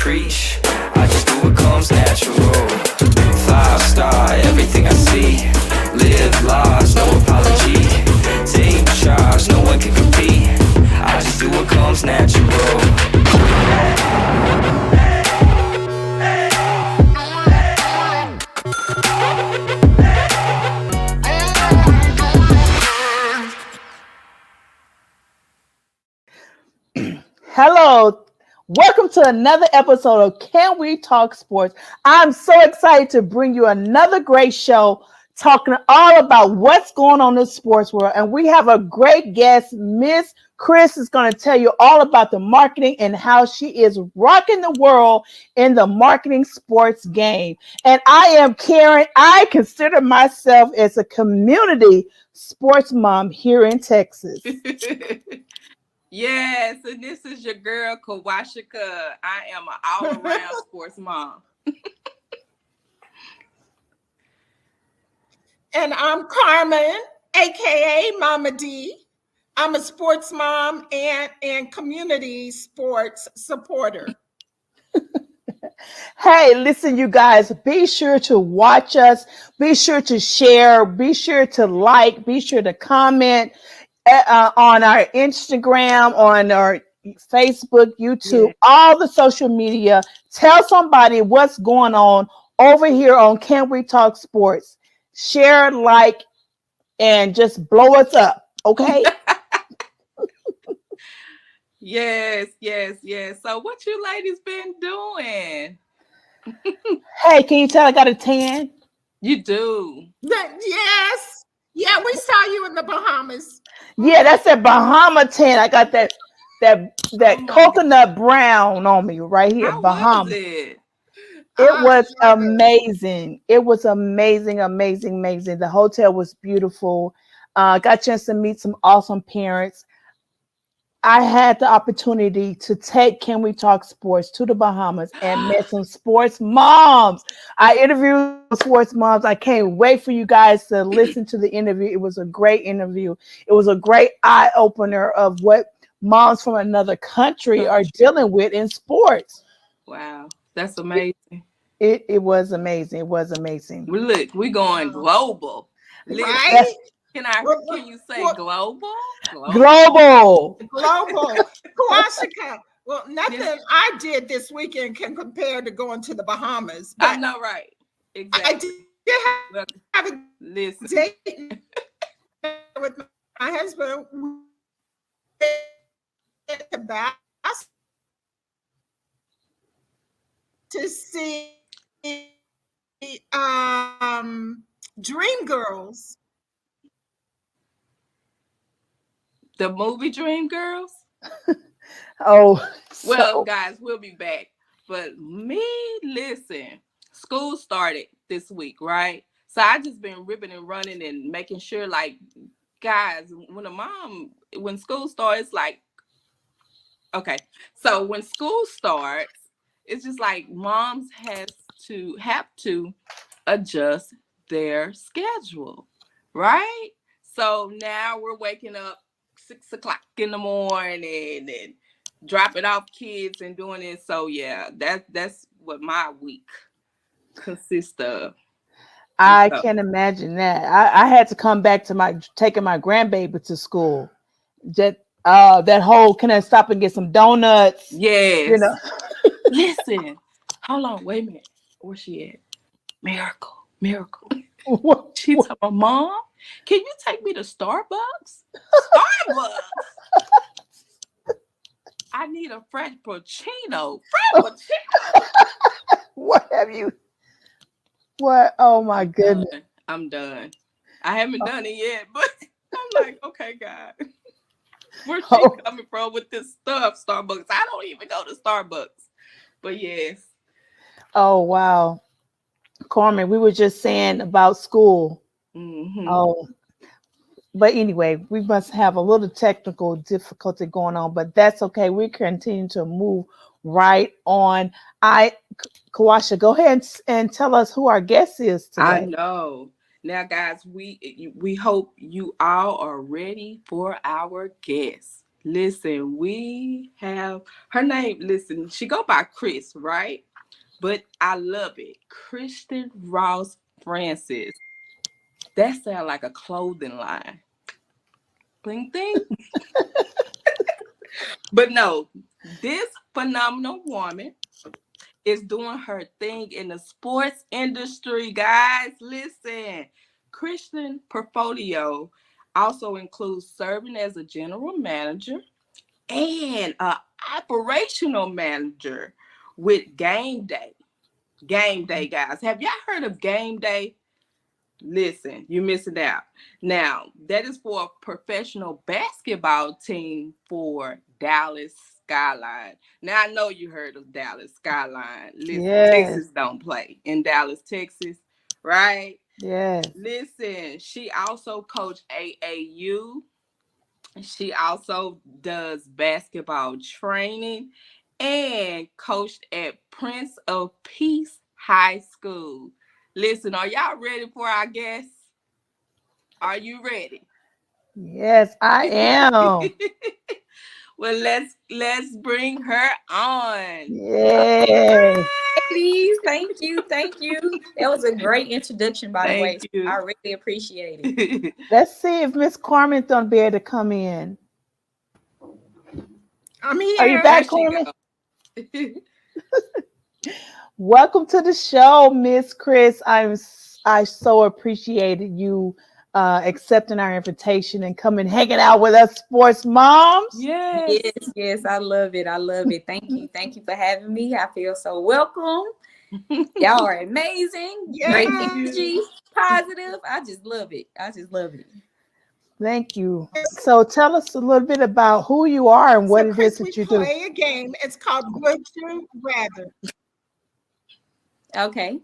preach. I just do what comes natural. 5-star, everything I see. Live lives, no apology. Take charge, no one can compete. I just do what comes natural. Hello, welcome to another episode of Can We Talk Sports? I'm so excited to bring you another great show talking all about what's going on in the sports world. And we have a great guest. Miss Chris is going to tell you all about the marketing and how she is rocking the world in the marketing sports game. And I am Karen. I consider myself as a community sports mom here in Texas. Yes, and this is your girl, Kawashika. I am an all-around sports mom. And I'm Carmen, aka Mama D. I'm a sports mom and community sports supporter. Hey, listen, you guys, be sure to watch us. Be sure to share. Be sure to like. Be sure to comment on our Instagram, on our Facebook, YouTube, all the social media. Tell somebody what's going on over here on Can We Talk Sports. Share, like, and just blow us up, okay? Yes. So what you ladies been doing? Hey, can you tell I got a tan? You do. Yes. Yeah, we saw you in the Bahamas. Yeah, that's that Bahama tan. I got that coconut brown on me right here. How Bahama. was it? It was amazing. It was amazing. The hotel was beautiful. Got a chance to meet some awesome parents. I had the opportunity to take Can We Talk Sports to the Bahamas and met some sports moms. I interviewed sports moms. I can't wait for you guys to listen to the interview. It was a great interview. It was a great eye opener of what moms from another country are dealing with in sports. Wow, that's amazing. It was amazing. It was amazing. Look, we're going global. Right? Can you say global? Global. Kawashika. Well, nothing I did this weekend can compare to going to the Bahamas. I know, right? Exactly. I did have a date with my husband. To see Dreamgirls. The movie Dreamgirls? Oh, well, guys, we'll be back. But listen, school started this week, right? So I just been ripping and running and making sure, like, guys, when school starts, like, okay. So when school starts, it's just like moms have to adjust their schedule, right? So now we're waking up 6 o'clock in the morning and dropping off kids and doing it. So yeah, that's what my week consists of. I can imagine that. I had to come back to taking my grandbaby to school. That whole, can I stop and get some donuts? Yes. You know. Listen, hold on, wait a minute. Where's she at? Miracle. She told my mom, can you take me to Starbucks? Starbucks. I need a frappuccino. What have you? What? Oh my goodness. I'm done. I haven't done it yet, but I'm like, okay, God. Where's she coming from with this stuff, Starbucks? I don't even go to Starbucks. But yes. Oh, wow. Carmen, we were just saying about school. Mm-hmm. Oh, but anyway, we must have a little technical difficulty going on, but that's okay. We continue to move right on. Kawasha, go ahead and tell us who our guest is today. I know. Now, guys, we hope you all are ready for our guest. Listen, we have her name. Listen, she go by Chris, right? But I love it. Kristen Ross Francis. That sounds like a clothing line. Bling ding. But no, this phenomenal woman is doing her thing in the sports industry, guys. Listen, Christian portfolio also includes serving as a general manager and an operational manager with Game Day. Game Day, guys. Have y'all heard of Game Day? Listen, you're missing out. Now, that is for a professional basketball team for Dallas Skyline. Now, I know you heard of Dallas Skyline. Listen, Yes. Texas don't play in Dallas, Texas, right? Yes. Listen, she also coached AAU. She also does basketball training and coached at Prince of Peace High School. Listen, are y'all ready for our guest? Are you ready? Yes, I am. Well, let's bring her on. Yay. Ladies, thank you. That was a great introduction, by the way. Thank you. I really appreciate it. Let's see if Miss Carmen's gonna be able to come in. I'm here. Are you back, There Carmen? she go. Welcome to the show, Miss Chris. I so appreciated you accepting our invitation and coming hanging out with us sports moms. Yes. Yes, I love it. Thank you for having me. I feel so welcome. Y'all are amazing. Great Yes. energy, positive. I just love it. Thank you. So tell us a little bit about who you are and what So, it Chris, is that we you do. play a game. It's called Would You Rather. Okay.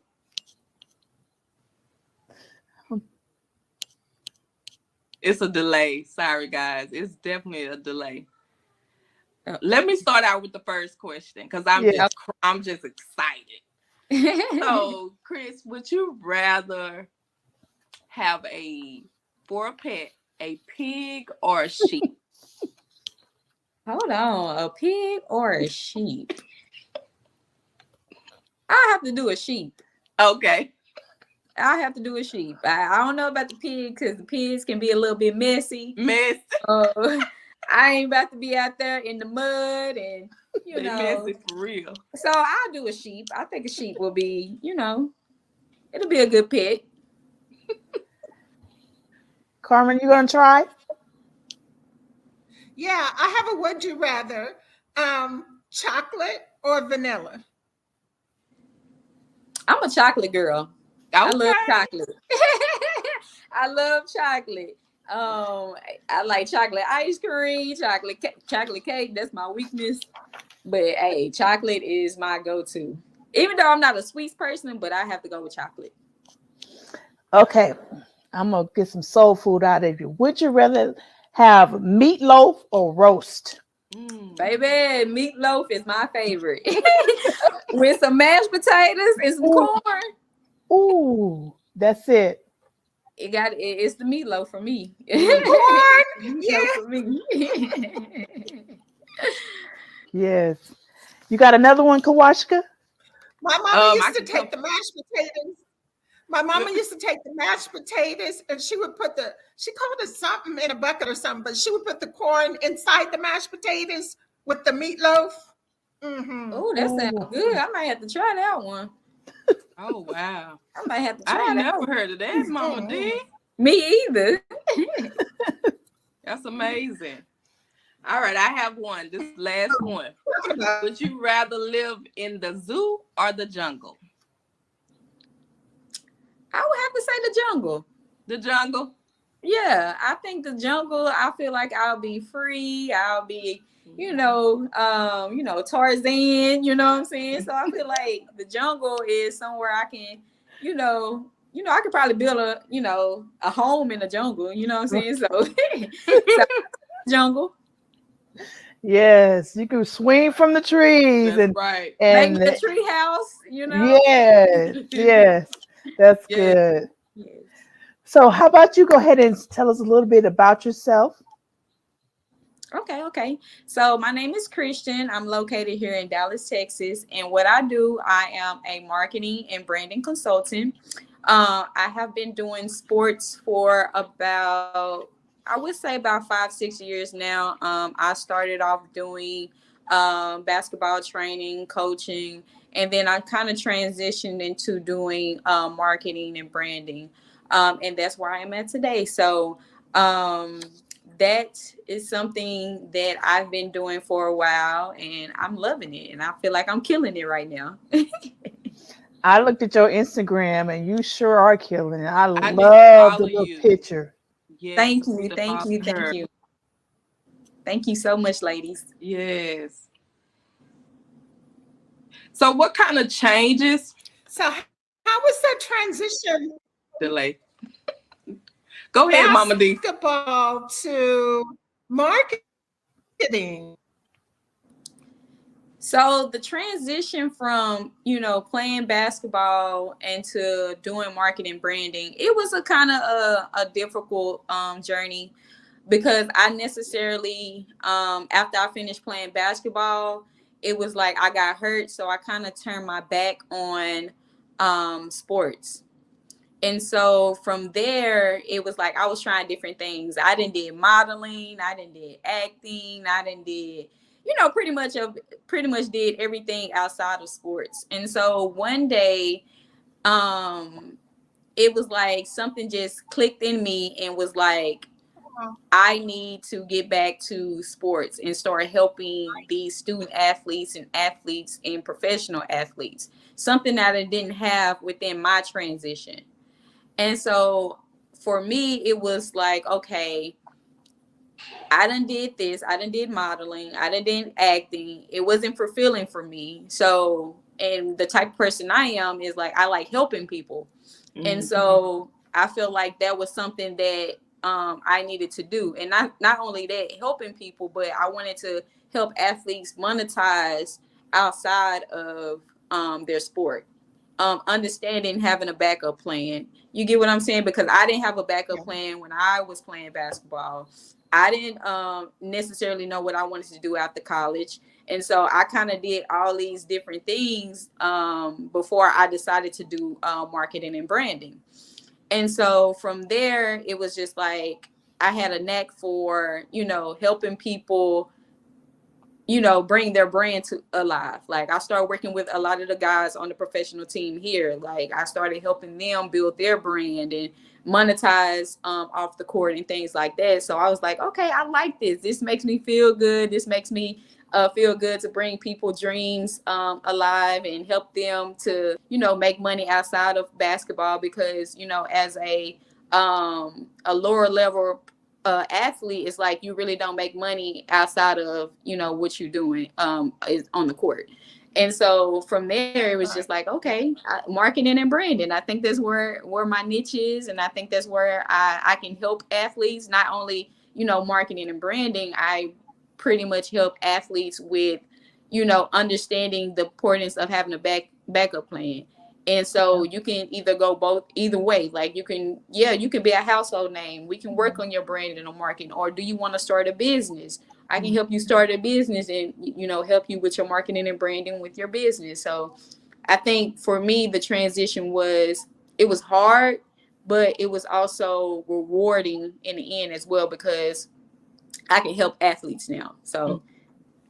It's a delay. Sorry, guys. It's definitely a delay. Let me start out with the first question because I'm just excited. So, Chris, would you rather have for a pet a pig or a sheep? Hold on, a pig or a sheep? I have to do a sheep. Okay. I have to do a sheep. I don't know about the pig because the pigs can be a little bit messy. Mess. I ain't about to be out there in the mud and They messy for real. So I'll do a sheep. I think a sheep will be, it'll be a good pet. Carmen, you gonna try? Yeah, I have a would you rather, chocolate or vanilla? I'm a chocolate girl. Okay. I love chocolate. I love chocolate. I like chocolate ice cream, chocolate cake. That's my weakness. But hey, chocolate is my go-to. Even though I'm not a sweets person, but I have to go with chocolate. Okay, I'm gonna get some soul food out of you. Would you rather have meatloaf or roast? Baby, meatloaf is my favorite. With some mashed potatoes and some corn. Ooh, that's it. It's the meatloaf for me. Corn? Yeah. For me. Yes. You got another one, Kawashka? My mama used I to can take the mashed potatoes. My mama used to take the mashed potatoes and she would put she called it something in a bucket or something, but she would put the corn inside the mashed potatoes with the meatloaf. Mm-hmm. Oh, that sounds good. I might have to try that one. Oh, wow. I might have to try I ain't that. never heard of that, Mama D. Me either. That's amazing. All right, I have one. This last one. Would you rather live in the zoo or the jungle? I would have to say the jungle. The jungle? Yeah, I think the jungle, I feel like I'll be free. I'll be, Tarzan, you know what I'm saying? So I feel like the jungle is somewhere I can, I could probably build a home in the jungle, you know what I'm saying? So, jungle. Yes, you can swing from the trees. That's right. And Make a tree house, Yes, that's good. Yes. So how about you go ahead and tell us a little bit about yourself? Okay. So my name is Christian. I'm located here in Dallas, Texas. And what I do, I am a marketing and branding consultant. I have been doing sports for about, I would say about 5, 6 years now. I started off doing basketball training, coaching, and then I kind of transitioned into doing marketing and branding. And that's where I am at today. So, that is something that I've been doing for a while and I'm loving it and I feel like I'm killing it right now. I looked at your Instagram and you sure are killing it. I I need to love the follow little you. picture. Yes, Thank I need you. to Thank follow you. Thank her. you. Thank you so much, ladies. Yes. So what kind of changes So how was that transition delay? Go ahead, Mama D. basketball to marketing? So the transition from, playing basketball into doing marketing branding, it was a kind of a difficult journey because I necessarily, after I finished playing basketball, it was like I got hurt. So I kind of turned my back on sports. And so from there, it was like I was trying different things. I did modeling, I did acting, I did, pretty much did everything outside of sports. And so one day, it was like something just clicked in me and was like, I need to get back to sports and start helping these student athletes and professional athletes, something that I didn't have within my transition. And so for me, it was like, okay, I done did this. I done did modeling. I done did acting. It wasn't fulfilling for me. So, and the type of person I am is like, I like helping people. And so I feel like that was something that I needed to do. And not only that, helping people, but I wanted to help athletes monetize outside of their sport. Understanding having a backup plan. You get what I'm saying? Because I didn't have a backup plan when I was playing basketball. I didn't necessarily know what I wanted to do after college. And so I kind of did all these different things before I decided to do marketing and branding. And so from there, it was just like I had a knack for, helping people, bring their brand to alive. Like I started working with a lot of the guys on the professional team here. Like I started helping them build their brand and monetize off the court and things like that. So I was like, okay, I like this. This makes me feel good. This makes me feel good to bring people dreams alive and help them to, make money outside of basketball because, as a lower level athlete, it's like you really don't make money outside of what you're doing is on the court. And so from there it was just like, okay, marketing and branding, I think that's where my niche is, and I think that's where I can help athletes. Not only marketing and branding, I pretty much help athletes with understanding the importance of having a backup plan. And so you can either go either way. Like you can be a household name. We can work on your branding and marketing. Or do you want to start a business? I can help you start a business and, help you with your marketing and branding with your business. So I think for me, the transition it was hard, but it was also rewarding in the end as well, because I can help athletes now. So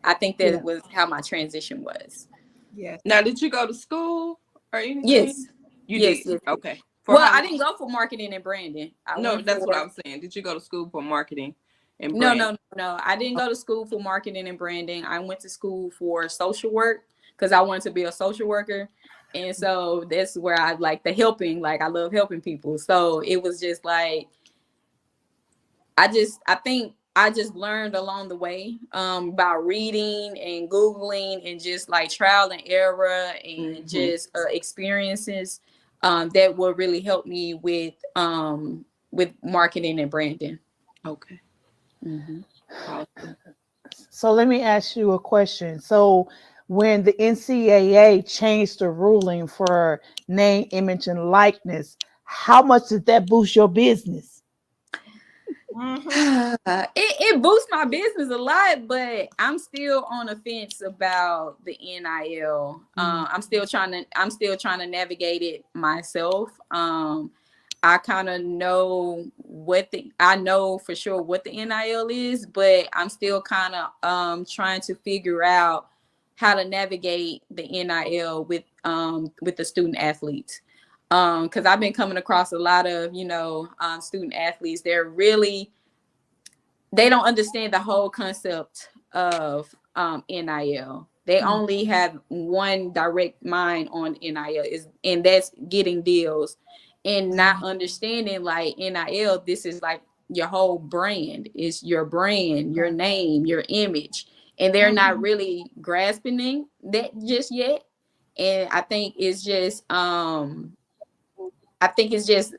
I think that was how my transition was. Yes. Now, did you go to school or anything? Yes. You Yes, did? yes. Okay. I didn't go for marketing and branding. No, that's what I was saying. Did you go to school for marketing and branding? No. I didn't go to school for marketing and branding. I went to school for social work because I wanted to be a social worker. And so that's where I like the helping. Like I love helping people. So it was just like, I think I just learned along the way about reading and Googling and just like trial and error and just experiences that will really help me with marketing and branding. Okay. Awesome. So let me ask you a question. So when the NCAA changed the ruling for name, image, and likeness, how much did that boost your business? Mhm. It boosts my business a lot, but I'm still on the fence about the NIL. I'm still trying to navigate it myself. I kind of know I know for sure what the NIL is, but I'm still kind of trying to figure out how to navigate the NIL with the student athletes. Because I've been coming across a lot of student athletes. They don't understand the whole concept of NIL. They only have one direct mind on NIL and that's getting deals, and not understanding like NIL. This is like your whole brand. It's your brand, your name, your image, and they're not really grasping that just yet. And I think it's just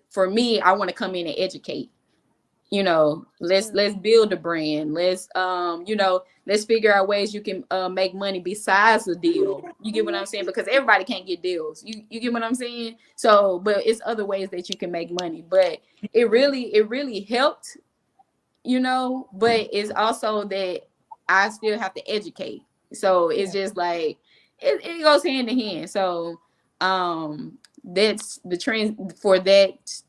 for me. I want to come in and educate. Let's build a brand. Let's figure out ways you can make money besides the deal. You get what I'm saying? Because everybody can't get deals. You get what I'm saying? So, but it's other ways that you can make money. But it really helped, but it's also that I still have to educate. So it's just like it goes hand in hand. So that's the trend for that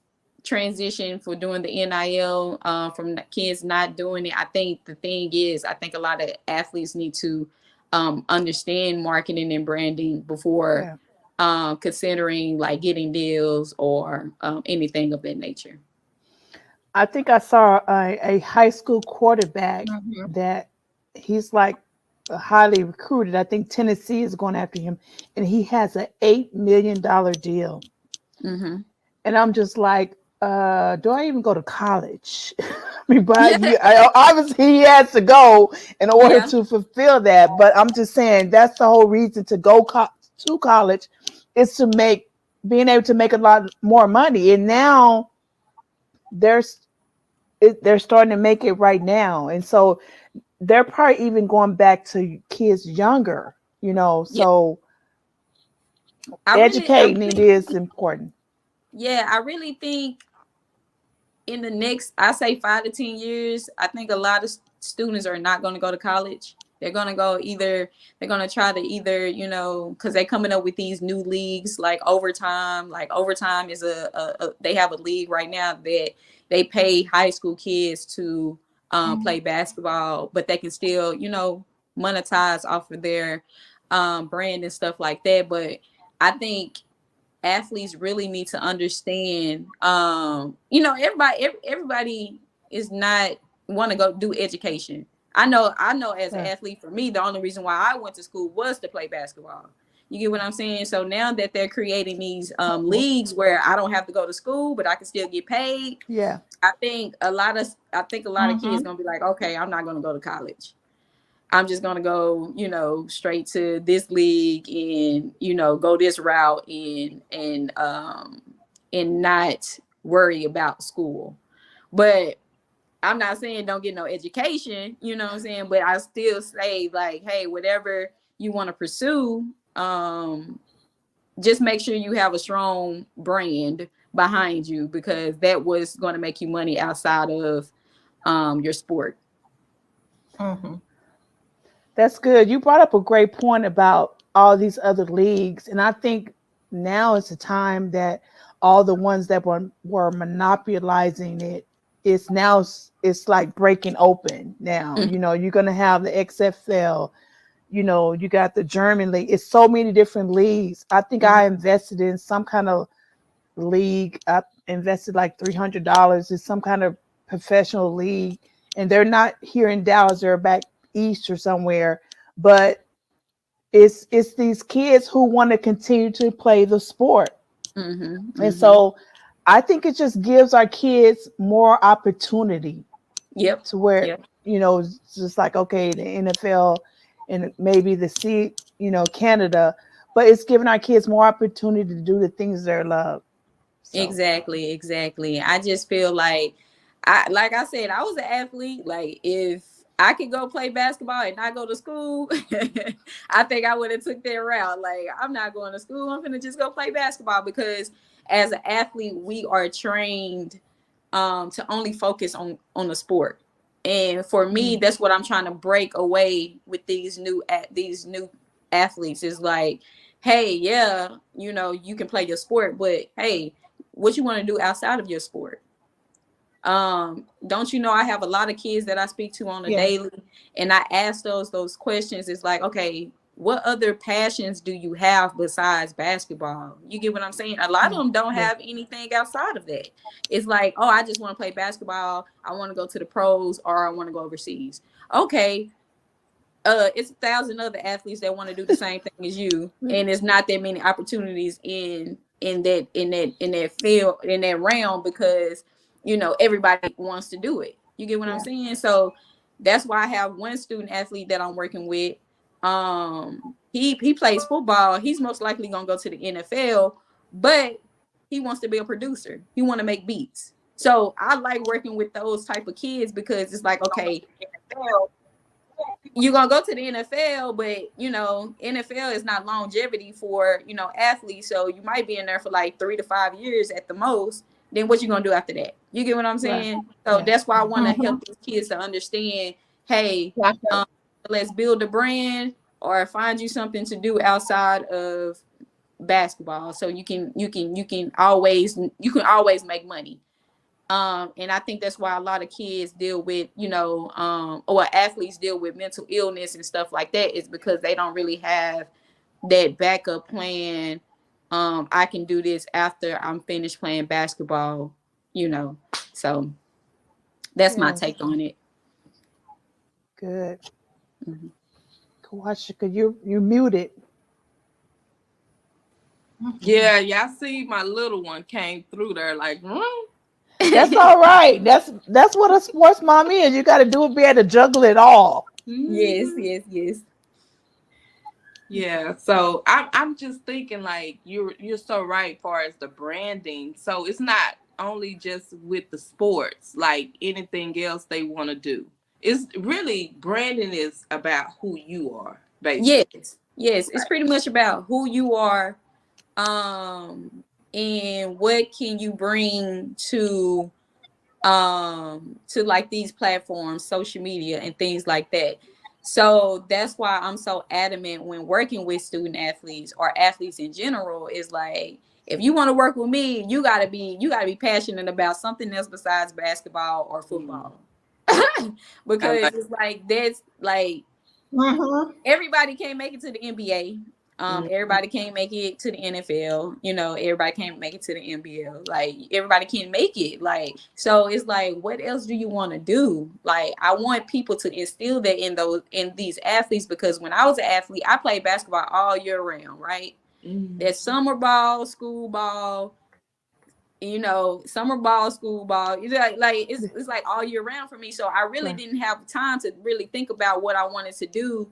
transition for doing the NIL from the kids not doing it. I think the thing is, I think a lot of athletes need to understand marketing and branding before considering like getting deals or anything of that nature. I think I saw a high school quarterback that he's like highly recruited. I think Tennessee is going after him, and he has an $8 million deal. And I'm just like, do I even go to college? I mean, but obviously he has to go in order to fulfill that. But I'm just saying that's the whole reason to go to college is to being able to make a lot more money. And now they're starting to make it right now. And so they're probably even going back to kids younger, so educating it is important. Yeah, I really think in the next, I say 5 to 10 years, I think a lot of students are not going to go to college. They're going to try to either, because they're coming up with these new leagues like Overtime. Like Overtime is they have a league right now that they pay high school kids to play basketball, but they can still, monetize off of their brand and stuff like that. But I think athletes really need to understand, everybody is not want to go do education. I know as an athlete, for me, the only reason why I went to school was to play basketball. You get what I'm saying? So now that they're creating these leagues where I don't have to go to school, but I can still get paid. Yeah. I think a lot of kids gonna be like, okay, I'm not gonna go to college. I'm just gonna go, straight to this league and, go this route and not worry about school. But I'm not saying don't get no education, you know what I'm saying? But I still say like, hey, whatever you want to pursue, just make sure you have a strong brand behind you, because that was going to make you money outside of your sport. That's good. You brought up a great point about all these other leagues. And I think now is the time that all the ones that were monopolizing it's like breaking open now. You're going to have the XFL, you got the German league. It's so many different leagues. I think I invested in some kind of league. I invested like $300 in some kind of professional league. And they're not here in Dallas, they're back east or somewhere. But it's these kids who want to continue to play the sport. And so I think it just gives our kids more opportunity. To where, it's just like, okay, the NFL and maybe the Canada, but it's giving our kids more opportunity to do the things they love. So. Exactly. I just feel like I said, I was an athlete. Like if I could go play basketball and not go to school, I think I would have took that route. Like, I'm not going to school. I'm going to just go play basketball, because as an athlete, we are trained to only focus on the sport. And for me, that's what I'm trying to break away with these new athletes is like, hey, yeah, you know, you can play your sport, but hey, what you want to do outside of your sport? Don't you know I have a lot of kids that I speak to on a daily, and I ask those questions. It's like, okay, what other passions do you have besides basketball? You get what I'm saying? A lot of them don't have anything outside of that. It's like, oh, I just want to play basketball. I want to go to the pros, or I want to go overseas. Okay. It's 1,000 other athletes that want to do the same thing as you, and it's not that many opportunities in that field, in that realm, because you know everybody wants to do it. You get what I'm saying? So that's why I have one student athlete that I'm working with. He plays football. He's most likely gonna go to the NFL, but he wants to be a producer. He want to make beats. So I like working with those type of kids because it's like, okay, you're gonna go to the NFL, but you know, NFL is not longevity for, you know, athletes. So you might be in there for like 3 to 5 years at the most. Then what you gonna do after that? You get what I'm saying? Right. So that's why I want to help these kids to understand, hey, let's build a brand or find you something to do outside of basketball. So you can always make money. And I think that's why a lot of kids deal with, you know, or athletes deal with mental illness and stuff like that, is because they don't really have that backup plan. I can do this after I'm finished playing basketball, you know. So that's my take on it. Good. Mm-hmm. Kawashika, you're muted. Yeah, y'all see my little one came through there like, That's all right. That's what a sports mom is. You got to do it, be able to juggle it all. Yes. Yeah, so I'm just thinking like you're so right as far as the branding. So it's not only just with the sports, like anything else they want to do. It's really, branding is about who you are, basically. Yes, it's pretty much about who you are, and what can you bring to like these platforms, social media and things like that. So that's why I'm so adamant when working with student athletes or athletes in general, is like, if you want to work with me, you gotta be passionate about something else besides basketball or football. Because it's like, that's like, everybody can't make it to the NBA. Everybody can't make it to the NFL, you know, everybody can't make it to the NBL. Like, everybody can't make it. Like, so it's like, what else do you want to do? Like, I want people to instill that in these athletes, because when I was an athlete, I played basketball all year round, right? There's summer ball, school ball, you know, summer ball, school ball. It's like all year round for me. So I really didn't have time to really think about what I wanted to do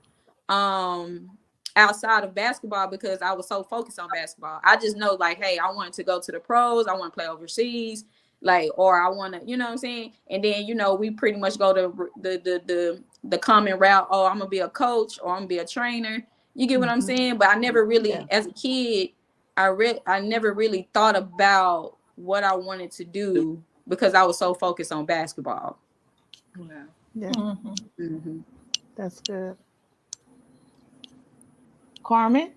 outside of basketball, because I was so focused on basketball. I just know, like, hey, I wanted to go to the pros, I want to play overseas, like, or I want to, you know what I'm saying? And then, you know, we pretty much go to the common route. Oh, I'm gonna be a coach, or I'm gonna be a trainer. You get what I'm saying? But I never really, as a kid, I never really thought about what I wanted to do, because I was so focused on basketball. Yeah. That's good. Carmen?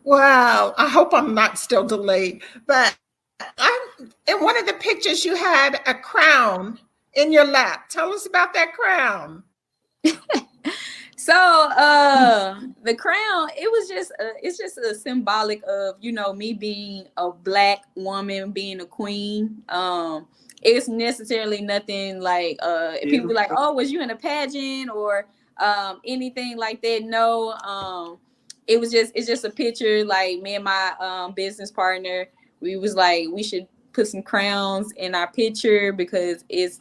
Wow, I hope I'm not still delayed, but in one of the pictures you had a crown in your lap. Tell us about that crown. So the crown, it's just a symbolic of, you know, me being a Black woman, being a queen. It's necessarily nothing like people be like, oh, was you in a pageant or anything like that? No. It's just a picture. Like, me and my business partner, we was like, we should put some crowns in our picture, because it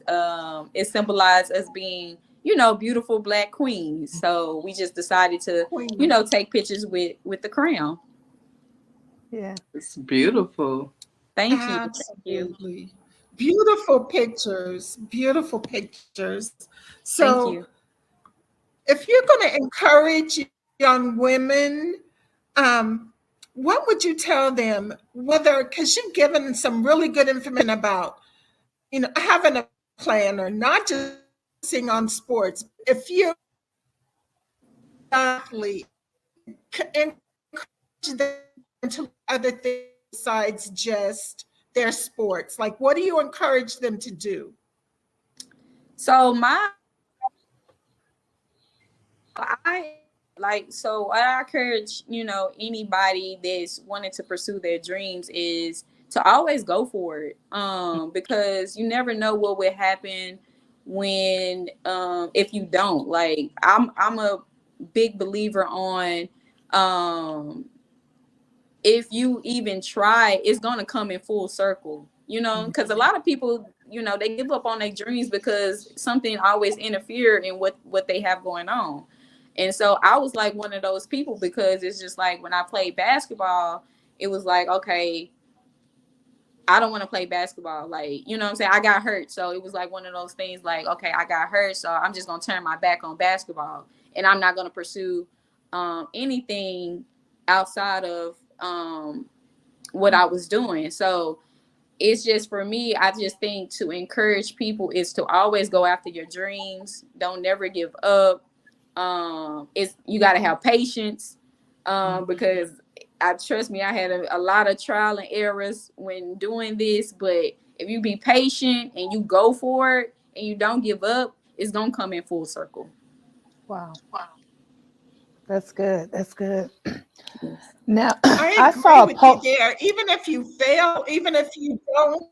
symbolized us being, you know, beautiful Black queens. So we just decided to, you know, take pictures with the crown. Yeah, it's beautiful. Thank you. Beautiful pictures. So thank you. If you're going to encourage young women, what would you tell them? Whether, because you've given some really good information about, having a planner, not just focusing on sports. If you athlete, encourage them to other things besides just their sports. Like, what do you encourage them to do? So I encourage, anybody that's wanting to pursue their dreams is to always go for it. Because you never know what will happen when if you don't. Like I'm a big believer on if you even try, it's gonna come in full circle, because a lot of people, they give up on their dreams because something always interfere in what they have going on. And so I was like one of those people, because it's just like when I played basketball, it was like, okay, I don't want to play basketball. Like, you know what I'm saying? I got hurt. So it was like one of those things like, okay, I got hurt. So I'm just going to turn my back on basketball, and I'm not going to pursue anything outside of what I was doing. So it's just, for me, I just think to encourage people is to always go after your dreams. Don't never give up. You got to have patience, because trust me, I had a lot of trial and errors when doing this, but if you be patient and you go for it and you don't give up, it's going to come in full circle. Wow. That's good. That's good. Yes. Now, I agree saw a with post. you there. Even if you fail, even if you don't,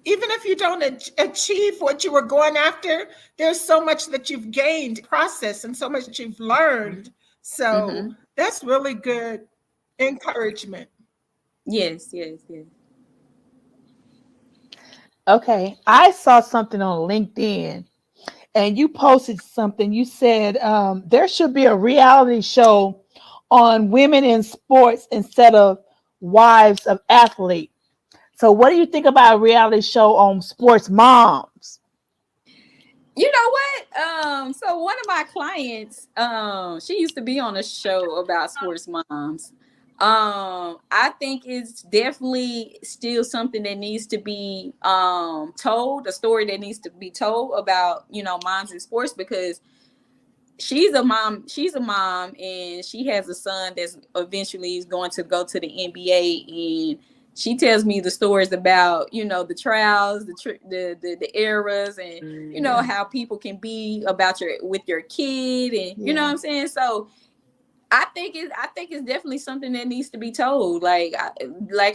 even if you don't achieve what you were going after, there's so much that you've gained process and so much that you've learned. So that's really good encouragement. Yes. Okay, I saw something on LinkedIn, and you posted something. You said there should be a reality show on women in sports instead of wives of athletes. So what do you think about a reality show on sports moms? You know what? So one of my clients, she used to be on a show about sports moms. I think it's definitely still something that needs to be told, a story that needs to be told about, moms in sports, because she's a mom, and she has a son that's eventually is going to go to the NBA, and she tells me the stories about, the trials, the eras, and how people can be about with your kid, and you know what I'm saying. So I think it's definitely something that needs to be told, like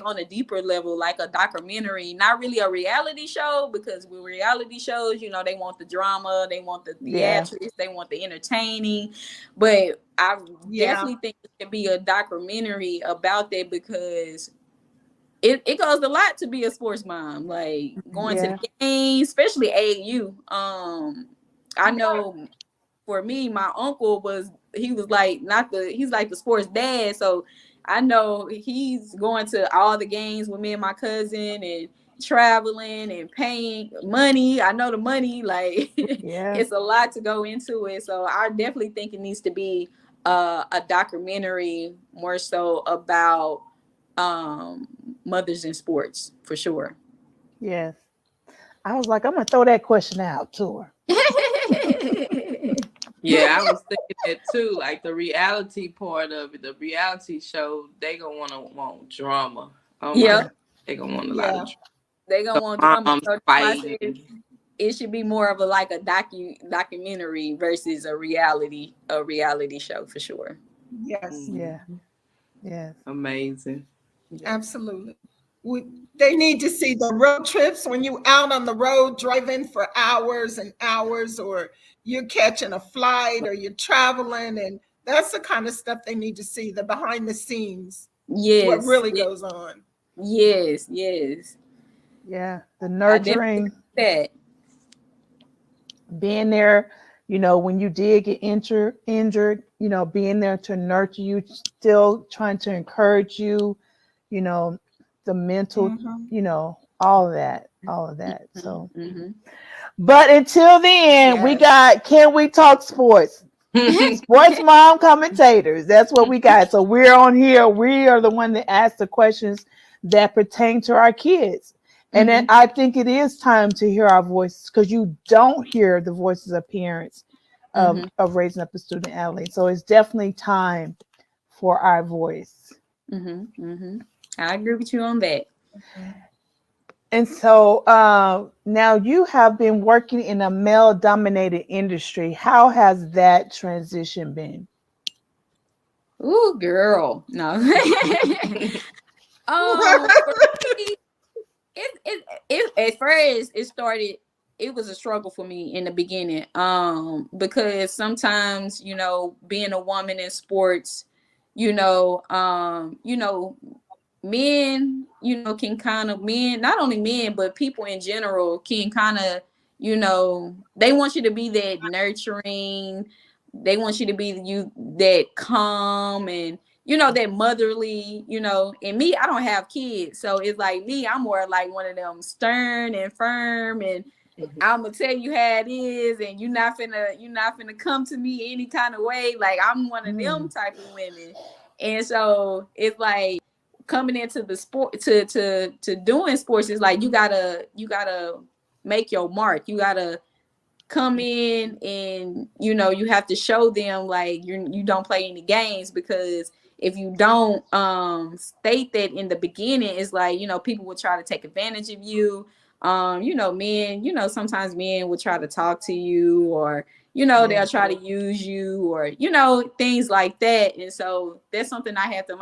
on a deeper level, like a documentary, not really a reality show, because with reality shows, they want the drama, they want the theatrics, they want the entertaining, but I definitely think it should be a documentary about that, because it goes a lot to be a sports mom, like going to the games, especially AAU. I know for me, my uncle he's like the sports dad. So I know he's going to all the games with me and my cousin, and traveling and paying money. I know the money, like it's a lot to go into it. So I definitely think it needs to be a documentary more so about mothers in sports, for sure. Yes. I was like, I'm gonna throw that question out to her. Yeah, I was thinking that too. Like the reality part of it, the reality show, they gonna want drama. Oh my, they gonna want a lot of drama. They gonna want drama. So it should be more of a documentary versus a reality show, for sure. Yes. Yes. Amazing. Absolutely. They need to see the road trips when you out on the road driving for hours and hours, or you're catching a flight, or you're traveling, and that's the kind of stuff they need to see, the behind the scenes. Yes. What really goes on. Yes. Yeah. The nurturing. That. Being there, when you did get injured, being there to nurture you, still trying to encourage you, the mental, all of that. So, but until then, we got Can We Talk Sports? Sports mom commentators. That's what we got. So we're on here. We are the one that asks the questions that pertain to our kids. And then I think it is time to hear our voices, because you don't hear the voices of parents of raising up a student athlete. So it's definitely time for our voice. I agree with you on that. And so now you have been working in a male dominated industry. How has that transition been? Ooh, girl. No. For me, it at first it started, it was a struggle for me in the beginning. Because sometimes, you know, being a woman in sports, men, can kind of, men, not only men, but people in general can kind of, they want you to be that nurturing. They want you to be that calm and, that motherly, and me, I don't have kids. So it's like me, I'm more like one of them stern and firm, and I'm gonna tell you how it is, and you're not finna come to me any kind of way. Like, I'm one of them type of women. And so it's like, coming into the sport, to doing sports, is like you gotta make your mark. You gotta come in and you have to show them like you don't play any games, because if you don't state that in the beginning, it's like, people will try to take advantage of you. Men, sometimes men will try to talk to you, or they'll try to use you, or things like that. And so that's something I had to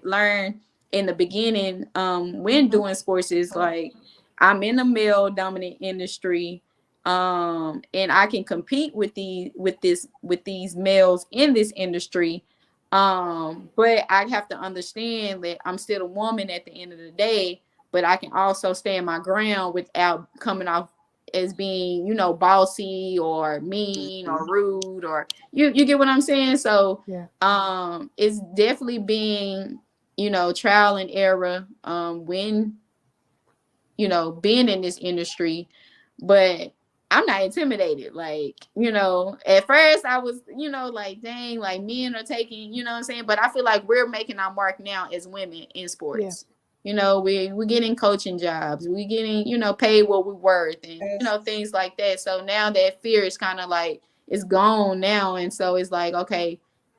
learn in the beginning when doing sports, is like, I'm in a male dominant industry, and I can compete with these males in this industry, but I have to understand that I'm still a woman at the end of the day, but I can also stand my ground without coming off as being, bossy or mean or rude, or you get what I'm saying? So it's definitely being, trial and error when being in this industry. But I'm not intimidated. Like, at first I was, like, dang, like, men are taking, what I'm saying? But I feel like we're making our mark now as women in sports. We're getting coaching jobs. We're getting, paid what we're worth, and, things like that. So now that fear is kind of like, it's gone now. And so it's like, okay,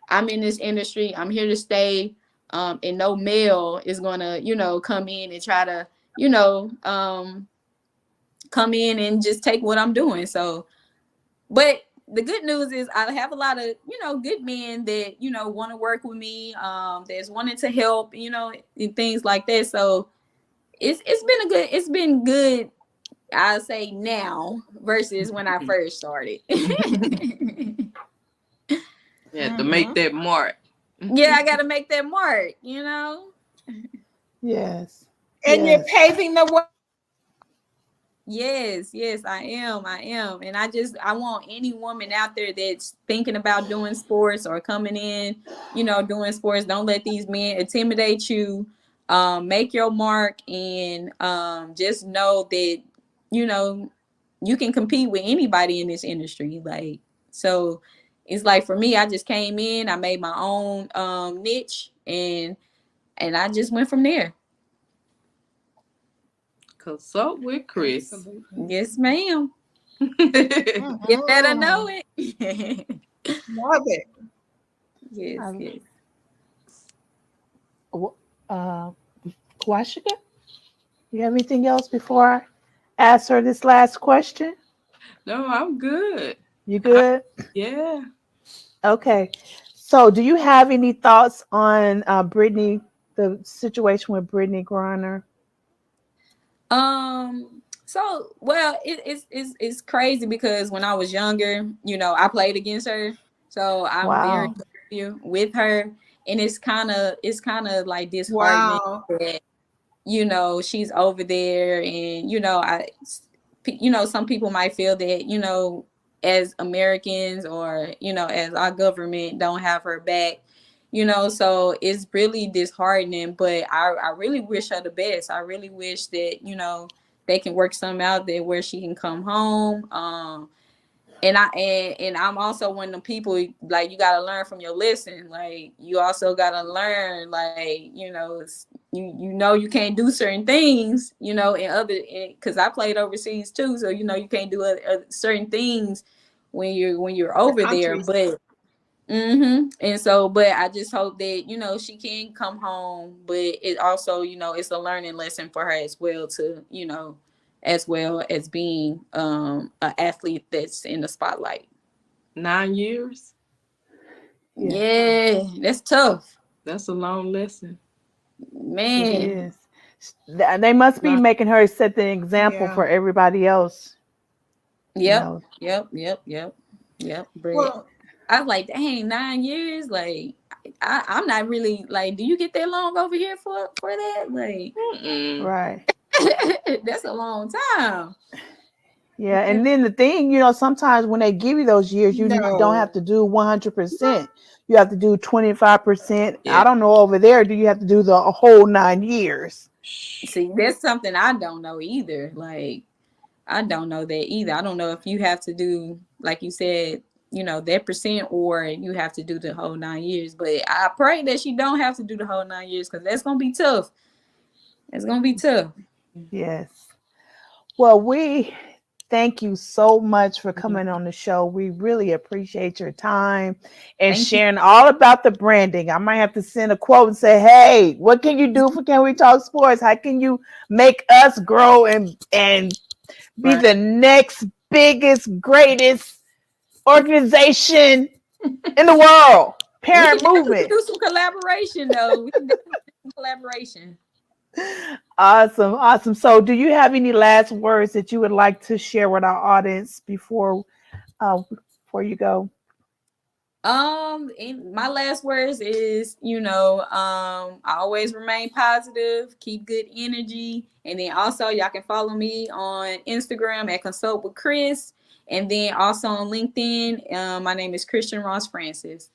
I'm in this industry. I'm here to stay. And no male is going to, come in and try to, come in and just take what I'm doing. So, but the good news is I have a lot of, good men that, want to work with me, that's wanting to help, and things like that. So it's been good, I'll say, now versus when I first started. Yeah, to make that mark. Yeah, I got to make that mark, Yes. And you're paving the way. Yes, I am. And I want any woman out there that's thinking about doing sports or coming in, doing sports. Don't let these men intimidate you. Make your mark, and just know that, you can compete with anybody in this industry. Like, so it's like, for me, I just came in, I made my own niche, and I just went from there. Consult with Chris. Yes, ma'am. You better know it. Love it. Yes. Kwashika, you have anything else before I ask her this last question? No, I'm good. You good? Yeah. Okay. So do you have any thoughts on Brittany, the situation with Brittany Griner? So, well, it's crazy, because when I was younger, I played against her. So I'm very familiar with her, and it's kind of like disheartening that, she's over there, and some people might feel that, as Americans, or as our government don't have her back. So it's really disheartening, but I really wish her the best. I really wish that, they can work something out there where she can come home. And I'm also one of them people, like, you got to learn from your lesson. Like, you also got to learn, like, you know you can't do certain things, you know, in other, because I played overseas too, so you know you can't do certain things when you're over there. countries. But and so, but I just hope that, you know, she can come home, but it also, you know, it's a learning lesson for her as well to, you know, as well as being an athlete that's in the spotlight. 9 years. Yeah, that's tough, That's a long lesson. It man. is. They must be making her set the example Yeah. for everybody else. Yep, know. yep. But Well, I was like, dang, 9 years. Like, I'm not really like, do you get that long over here for that? Like, Right. that's a long time. Yeah. And then the thing, you know, sometimes when they give you those years, you don't have no. to do 100%. You have to do 25%. Yeah. I don't know over there. Do you have to do the whole 9 years? See, that's something I don't know either. Like, I don't know that either. I don't know if you have to do, like you said, you know, that percent, or you have to do the whole 9 years. But I pray that she don't have to do the whole 9 years, because that's gonna be tough. It's gonna be tough. Yes. Well, we thank you so much for coming on the show. We really appreciate your time and Thank you. sharing all about the branding. I might have to send a quote and say, hey, what can you do for Can We Talk Sports? How can you make us grow and be Right. the next biggest, greatest organization in the world? Parent We can movement. do some collaboration though. We can do some collaboration. Awesome. So do you have any last words that you would like to share with our audience before you go? And my last words is, you know, I always remain positive, keep good energy, and then also y'all can follow me on Instagram at Consult with Chris, and then also on LinkedIn. My name is Christian Ross Francis.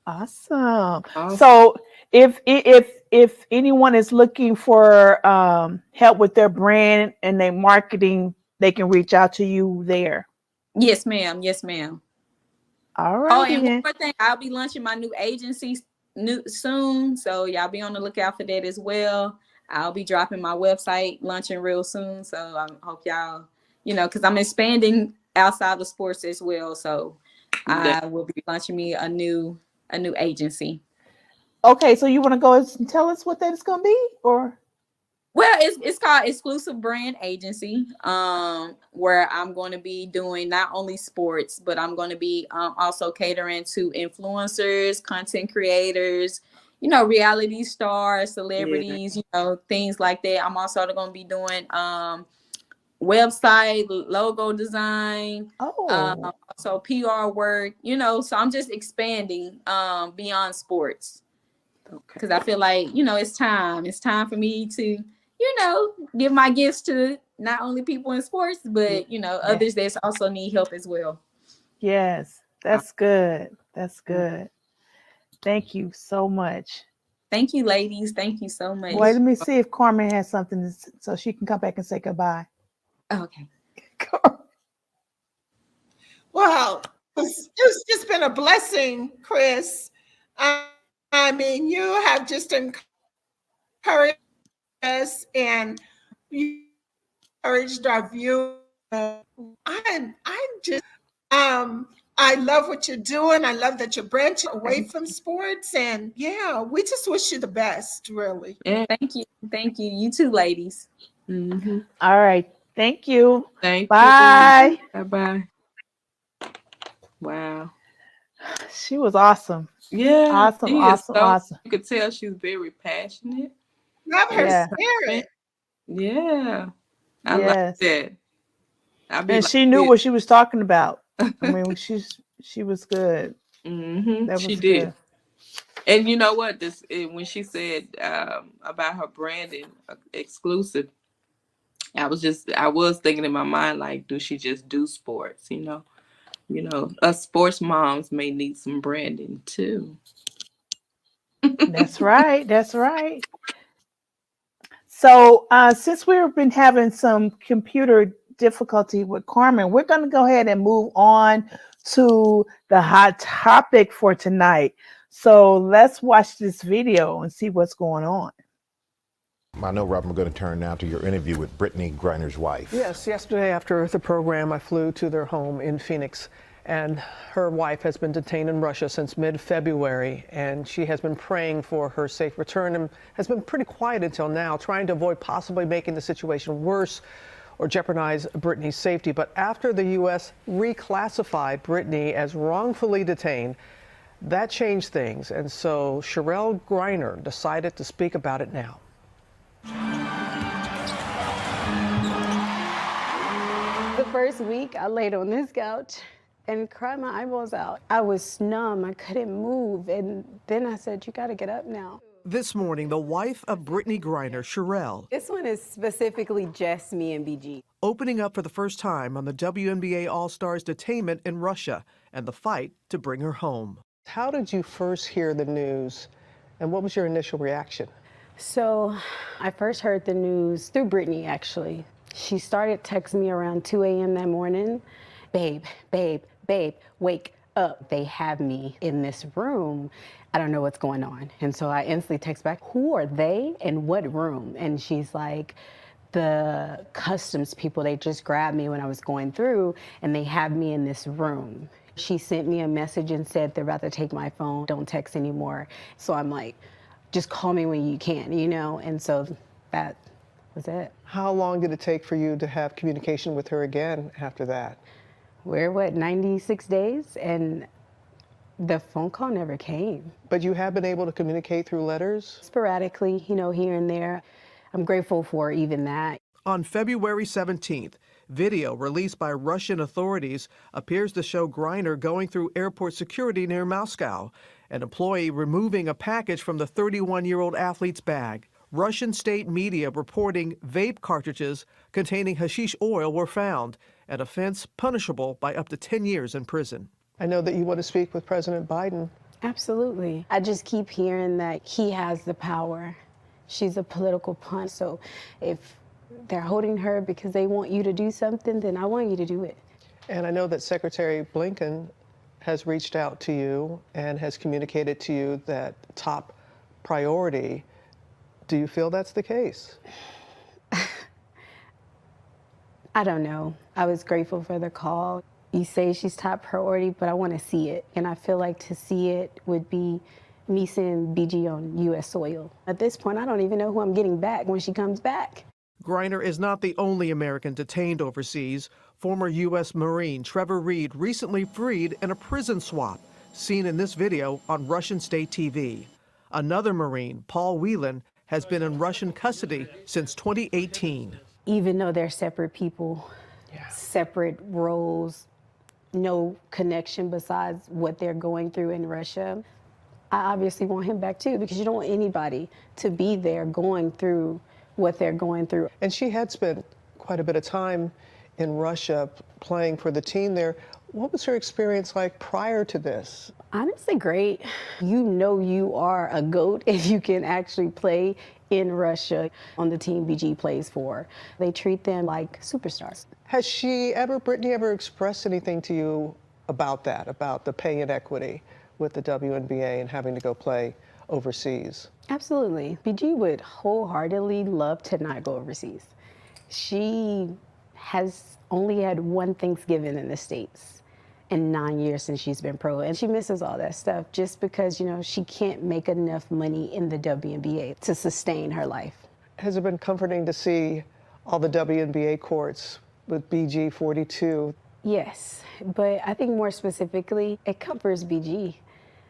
Awesome. So if anyone is looking for help with their brand and their marketing, they can reach out to you there. Yes, ma'am. Yes, ma'am. All right. Oh, and one more thing, I'll be launching my new agency soon, so y'all be on the lookout for that as well. I'll be dropping my website launching real soon, so I hope y'all, you know, because I'm expanding outside of sports as well, so I will be launching me a new agency. Okay, so you want to go and tell us what that is going to be, or? Well, it's called Exclusive Brand Agency, where I'm going to be doing not only sports, but I'm going to be also catering to influencers, content creators, you know, reality stars, celebrities, you know, things like that. I'm also going to be doing website, logo design, also PR work, you know, so I'm just expanding beyond sports. Because I feel like, you know, it's time for me to, you know, give my gifts to not only people in sports, but, you know, others that also need help as well. Yes, that's good. That's good. Thank you so much. Thank you, ladies. Thank you so much. Wait, let me see if Carmen has something so she can come back and say goodbye. Okay. Well, it's just been a blessing, Chris. I mean, you have just encouraged us, and you encouraged our viewers. I'm just I love what you're doing. I love that you're branching away from sports, and yeah, we just wish you the best, really. Yeah. Thank you. You too, ladies. Mm-hmm. All right. Thank you. Thank Bye. you. Bye. Wow. She was awesome. Yeah. Awesome. You could tell she's very passionate. Love her spirit. Yeah. I like that. And she knew what she was talking about. I mean, she was good. Mm-hmm. That was she did. Good. And you know what? When she said about her branding exclusive, I was thinking in my mind, like, do she just do sports? You know, us sports moms may need some branding too. That's right. So since we've been having some computer difficulty with Carmen, we're going to go ahead and move on to the hot topic for tonight. So let's watch this video and see what's going on. I know, Robin, we're going to turn now to your interview with Brittany Griner's wife. Yes, yesterday after the program, I flew to their home in Phoenix, and her wife has been detained in Russia since mid-February, and she has been praying for her safe return and has been pretty quiet until now, trying to avoid possibly making the situation worse or jeopardize Brittany's safety. But after the U.S. reclassified Brittany as wrongfully detained, that changed things, and so Cherelle Griner decided to speak about it now. The first week, I laid on this couch and cried my eyeballs out. I was numb, I couldn't move, and then I said, you gotta get up now. This morning, the wife of Brittany Griner, Cherelle, This one is specifically just me and BG. opening up for the first time on the WNBA All-Stars detainment in Russia and the fight to bring her home. How did you first hear the news, and what was your initial reaction? So I first heard the news through Brittany, actually. She started texting me around 2 a.m. that morning. Babe, babe, babe, wake up. They have me in this room. I don't know what's going on. And so I instantly text back, who are they and what room? And she's like, the customs people, they just grabbed me when I was going through and they have me in this room. She sent me a message and said, they're about to take my phone, don't text anymore. So I'm like, just call me when you can, you know? And so that was it. How long did it take for you to have communication with her again after that? We're 96 days? And the phone call never came. But you have been able to communicate through letters? Sporadically, you know, here and there. I'm grateful for even that. On February 17th, video released by Russian authorities appears to show Griner going through airport security near Moscow, an employee removing a package from the 31-year-old athlete's bag. Russian state media reporting vape cartridges containing hashish oil were found, an offense punishable by up to 10 years in prison. I know that you want to speak with President Biden. Absolutely. I just keep hearing that he has the power. She's a political pawn, so if they're holding her because they want you to do something, then I want you to do it. And I know that Secretary Blinken has reached out to you and has communicated to you that top priority. Do you feel that's the case? I don't know. I was grateful for the call. You say she's top priority, but I want to see it. And I feel like to see it would be me seeing BG on U.S. soil. At this point, I don't even know who I'm getting back when she comes back. Griner is not the only American detained overseas. Former U.S. Marine Trevor Reed recently freed in a prison swap, seen in this video on Russian state TV. Another Marine, Paul Whelan, has been in Russian custody since 2018. Even though they're separate people, separate roles, no connection besides what they're going through in Russia, I obviously want him back too, because you don't want anybody to be there going through what they're going through. And she had spent quite a bit of time in Russia playing for the team there. What was her experience like prior to this? Honestly, great. You know you are a GOAT if you can actually play in Russia on the team BG plays for. They treat them like superstars. Has Brittany ever expressed anything to you about that, about the pay inequity with the WNBA and having to go play overseas? Absolutely. BG would wholeheartedly love to not go overseas. She has only had one Thanksgiving in the States in 9 years since she's been pro, and she misses all that stuff just because, you know, she can't make enough money in the WNBA to sustain her life. Has it been comforting to see all the WNBA courts with BG 42? Yes, but I think more specifically, it comforts BG.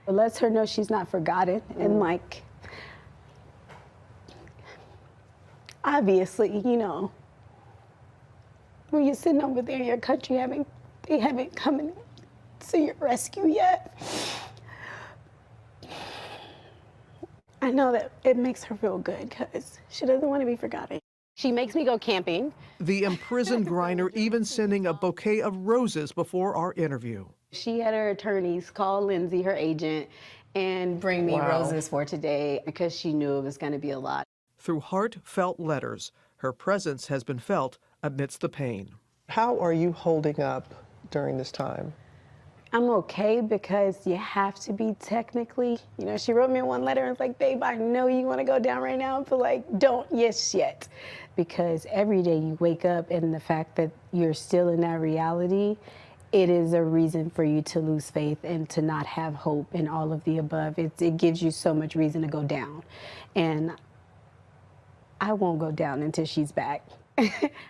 It lets her know she's not forgotten, and like, obviously, you know, when you're sitting over there in your country, they haven't come to your rescue yet. I know that it makes her feel good because she doesn't want to be forgotten. She makes me go camping. The imprisoned Griner even sending a bouquet of roses before our interview. She had her attorneys call Lindsay, her agent, and bring me roses for today because she knew it was going to be a lot. Through heartfelt letters, her presence has been felt amidst the pain. How are you holding up during this time? I'm okay because you have to be technically. You know, she wrote me one letter and was like, babe, I know you want to go down right now, but like, don't yet. Because every day you wake up and the fact that you're still in that reality, it is a reason for you to lose faith and to not have hope and all of the above. It gives you so much reason to go down. And I won't go down until she's back.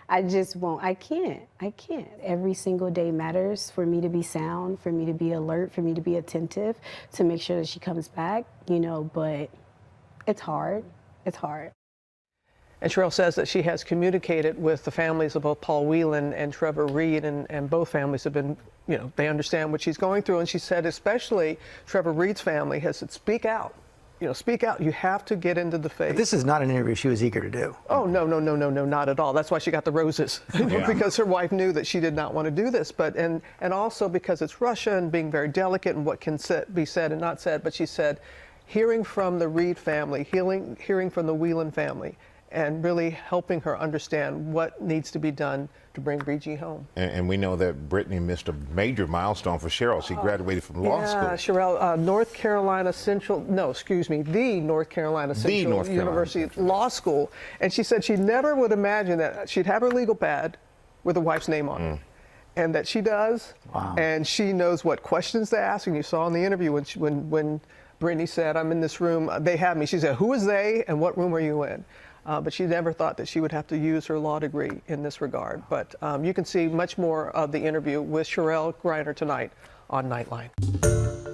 I just won't. I can't. Every single day matters for me to be sound, for me to be alert, for me to be attentive, to make sure that she comes back, you know, but it's hard. It's hard. And Sherelle says that she has communicated with the families of both Paul Whelan and Trevor Reed, and both families have been, you know, they understand what she's going through. And she said especially Trevor Reed's family has said, speak out. You know, speak out. You have to get into the faith. But this is not an interview she was eager to do. Oh, no, not at all. That's why she got the roses, because her wife knew that she did not want to do this. But and also because it's Russia and being very delicate and what can be said and not said. But she said, hearing from the Reed family, hearing from the Whelan family, and really helping her understand what needs to be done to bring Breezy home. And we know that Brittany missed a major milestone for Cheryl. She graduated from law school. Yeah, Cheryl, the North Carolina Central University Law School. And she said she never would imagine that she'd have her legal pad with a wife's name on it. And that she does. Wow. And she knows what questions to ask. And you saw in the interview when Brittany said, I'm in this room, they have me. She said, who is they and what room are you in? But she never thought that she would have to use her law degree in this regard. But you can see much more of the interview with Sherelle Griner tonight on Nightline.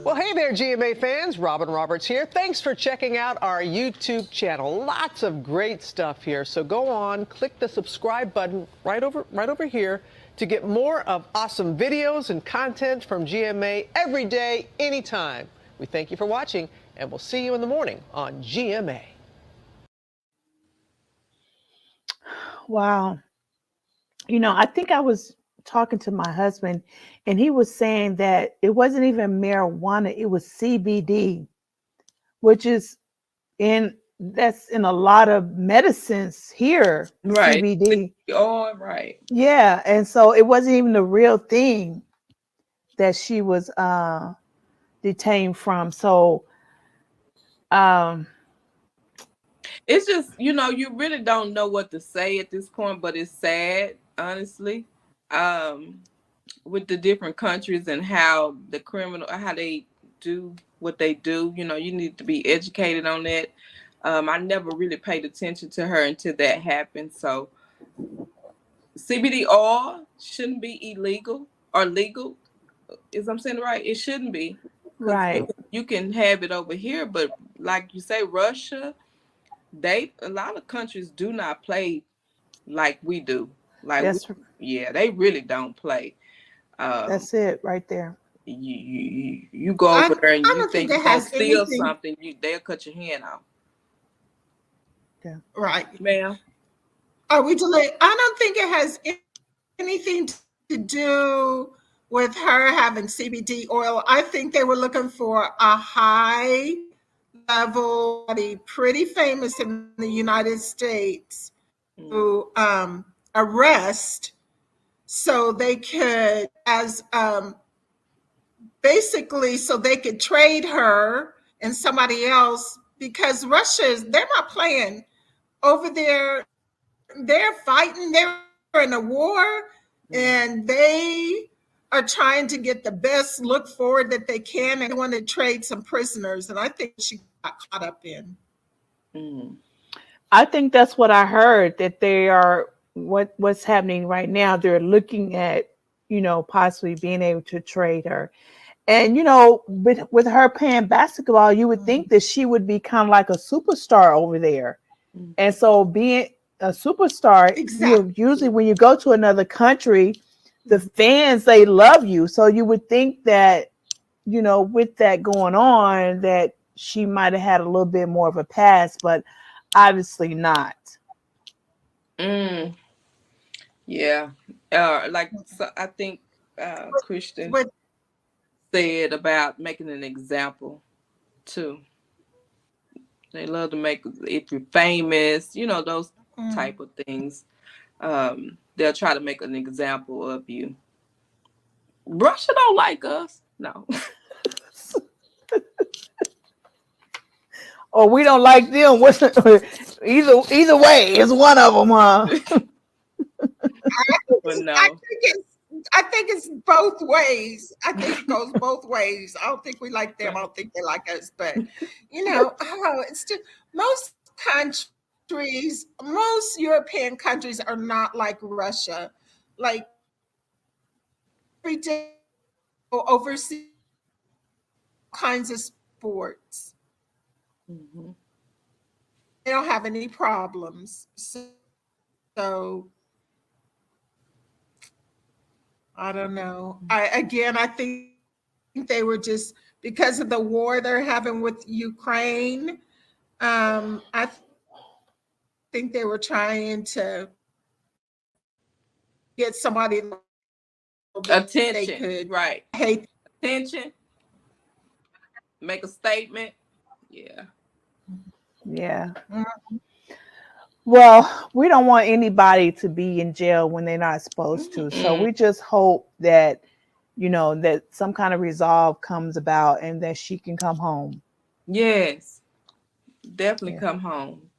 Well, hey there, GMA fans. Robin Roberts here. Thanks for checking out our YouTube channel. Lots of great stuff here. So go on, click the subscribe button right over here to get more of awesome videos and content from GMA every day, anytime. We thank you for watching, and we'll see you in the morning on GMA. Wow. You know, I think I was talking to my husband and he was saying that it wasn't even marijuana, it was CBD, which is that's in a lot of medicines here. Right. CBD. Oh, right. Yeah. And so it wasn't even the real thing that she was detained from. So it's just, you know, you really don't know what to say at this point, but it's sad, honestly, with the different countries and how how they do what they do. You know, you need to be educated on that. I never really paid attention to her until that happened. So CBD oil shouldn't be illegal or legal. Is I'm saying right? It shouldn't be. right. You can have it over here, but like you say, Russia, a lot of countries do not play like we do. Like they really don't play. That's it right there. You go over there and you think you're gonna steal something, they'll cut your hand off. Yeah. Right. Ma'am. Are we delayed? I don't think it has anything to do with her having CBD oil. I think they were looking for a high level, pretty famous in the United States, to arrest, so they could, basically, so they could trade her and somebody else, because they're not playing over there. They're fighting. They're in a war, and they are trying to get the best look forward that they can, and they want to trade some prisoners. And I think she got caught up in. I think that's what I heard, that they are what's happening right now. They're looking at, you know, possibly being able to trade her. And, you know, with her playing basketball, you would think that she would be kind of like a superstar over there. And so being a superstar, usually when you go to another country, the fans, they love you. So you would think that, you know, with that going on, that she might have had a little bit more of a pass, but obviously not. Yeah. I think Christian said about making an example too. They love to make, if you're famous, you know, those type of things. They'll try to make an example of you. Russia don't like us. No. Or we don't like them. What's either way, it's one of them, huh? But no. I think it's both ways. I think it goes both ways. I don't think we like them. I don't think they like us. But it's just most countries, most European countries are not like Russia. Like every day overseas kinds of sports. Mhm. They don't have any problems. So I don't know. I think they were just because of the war they're having with Ukraine. I think they were trying to get somebody that they Attention. could Right. hate. Attention. Make a statement. Yeah. Yeah. Well, we don't want anybody to be in jail when they're not supposed to. So we just hope that, that some kind of resolve comes about and that she can come home. Yes. Definitely come home.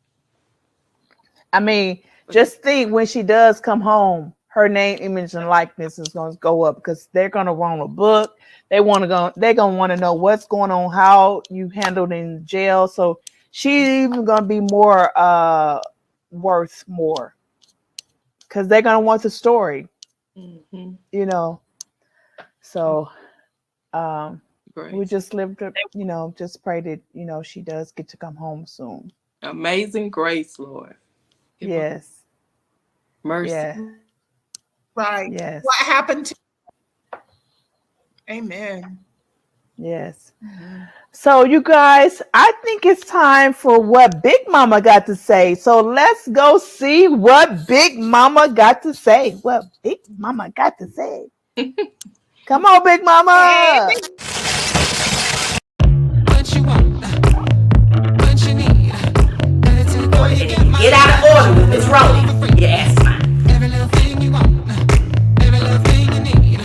I mean, just think when she does come home, her name, image, and likeness is going to go up because they're going to want a book. They're going to want to know what's going on, how you handled in jail. So she's even going to be more worth more because they're going to want the story. So we just live to, just pray that, she does get to come home soon. Amazing grace, Lord. Yes. Mercy. Yeah. Right. Yes. What happened to Amen. Yes. So you guys, I think it's time for what Big Mama got to say. So let's go see what Big Mama got to say. What Big Mama got to say. Come on, Big Mama. What you want, what you need. Get out of order with Miss Roni. You ass mine. Every little thing you want, every little thing you need.